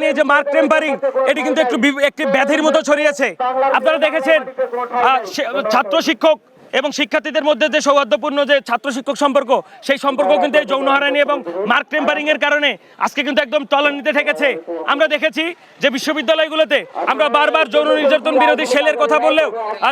নিয়ে যে mark tampering, এটি কিন্তু একটি ব্যাধির মতো ছড়িয়েছে। আপনারা দেখেছেন ছাত্র শিক্ষক এবং শিক্ষার্থীদের মধ্যে যে সৌহার্দ্যপূর্ণ যে ছাত্র শিক্ষক সম্পর্ক, সেই সম্পর্ক কিন্তু এই যৌন হয়রানি এবং মার্ক টেম্পারিং এর কারণে আজকে কিন্তু একদম তলানিতে ঠেকেছে। আমরা দেখেছি যে বিশ্ববিদ্যালয়গুলোতে আমরা বারবার যৌন নির্যাতন বিরোধী সেলের কথা বললেও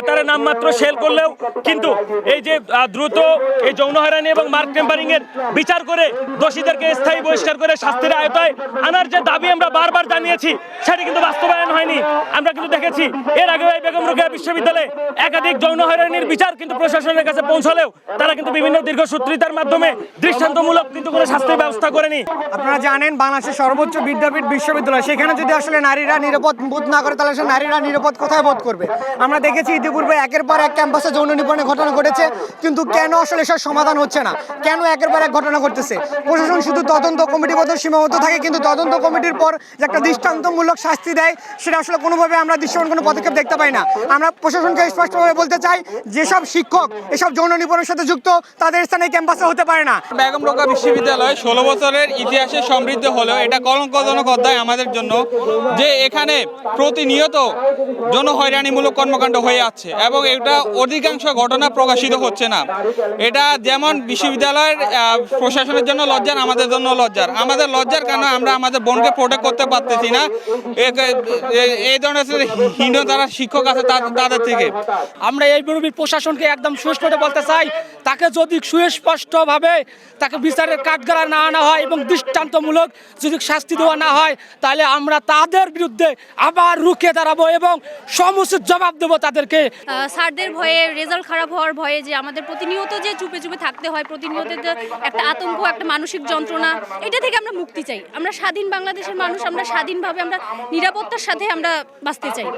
তারা নামমাত্র সেল করলেও কিন্তু এই যে দ্রুত এই যৌন হয়রানি এবং মার্ক টেম্পারিং এর বিচার করে দোষীদেরকে স্থায়ী বহিষ্কার করে শাস্তির আওতায় আনার যে দাবি আমরা বারবার জানিয়েছি, সেটি কিন্তু বাস্তবায়ন হয়নি। আমরা কিন্তু দেখেছি এর আগে বেগম রোকেয়া বিশ্ববিদ্যালয়ে একাধিক যৌন হয়রানির বিচার কিন্তু প্রশাসনের কাছে পৌঁছালেও তারা কিন্তু বিভিন্ন দীর্ঘসূত্রিতার মাধ্যমে দৃষ্টান্তমূলক কিন্তু কোনো শাস্তির ব্যবস্থা করেনি। আপনারা জানেন বাংলাদেশের সর্বোচ্চ বিদ্যাপীঠ বিশ্ববিদ্যালয়, সেখানে যদি আসলে নারীরা নিরাপদ বোধ না করে তাহলে সে নারীরা নিরাপদ কোথায় বোধ করবে? আমরা দেখেছি ইতিপূর্বে একের পর এক ক্যাম্পাসে যৌন নিপীড়নের ঘটনা ঘটেছে, কিন্তু কেন আসলে এসব সমাধান হচ্ছে না? কেন একের পর এক ঘটনা ঘটতেছে? প্রশাসন শুধু তদন্ত কমিটির মতো সীমাবদ্ধ থাকে, কিন্তু তদন্ত কমিটির পর যে একটা দৃষ্টান্তমূলক শাস্তি দেয় সেটা আসলে কোনোভাবে আমরা দৃশ্যমান কোনো পদক্ষেপ দেখতে পাই না। আমরা প্রশাসনকে স্পষ্টভাবে বলতে চাই, যেসব শিক্ষক এসব যৌন নিপীড়নের সাথে যুক্ত তাদের স্থানে ক্যাম্পাসে হতে পারে না। বেগম রোকেয়া বিশ্ববিদ্যালয় 16 বছরের ইতিহাসে সমৃদ্ধ হলেও এটা কলঙ্কজনক অধ্যায় আমাদের জন্য যে এখানে প্রতিনিয়ত যৌন হয়রানিমূলক কর্মকাণ্ড হয়ে আছে এবং এটা অধিকাংশ ঘটনা প্রকাশিত হচ্ছে না। এটা যেমন বিশ্ববিদ্যালয়ের প্রশাসনের জন্য লজ্জার, আমাদের জন্য লজ্জার। আমাদের লজ্জার কারণে আমরা আমাদের বোনকে প্রোটেক্ট করতে পারতেছি না এই ধরনের হীন যারা শিক্ষক আছে তাদের থেকে। আমরা এই মুরব্বীর প্রশাসনকে একদম সুস্পষ্ট বলতে চাই, তাকে যদি সুস্পষ্টভাবে তাকে বিচারের কাঠগড়ায় না আনা হয় এবং দৃষ্টান্তমূলক যদি শাস্তি দেওয়া না হয়, তাহলে আমরা তাদের বিরুদ্ধে আবার রুখে দাঁড়াবো এবং সমুচিত জবাব দেবো তাদেরকে। স্যারদের ভয়ে, রেজাল্ট খারাপ হওয়ার ভয়ে যে আমাদের প্রতিনিয়ত যে চুপে চুপে থাকতে হয়, প্রতিনিয়ত যে একটা আতঙ্ক, একটা মানসিক যন্ত্রণা, এটা থেকে আমরা মুক্তি চাই। আমরা স্বাধীন বাংলাদেশের মানুষ, আমরা স্বাধীনভাবে আমরা নিরাপত্তার সাথে আমরা বাঁচতে চাই।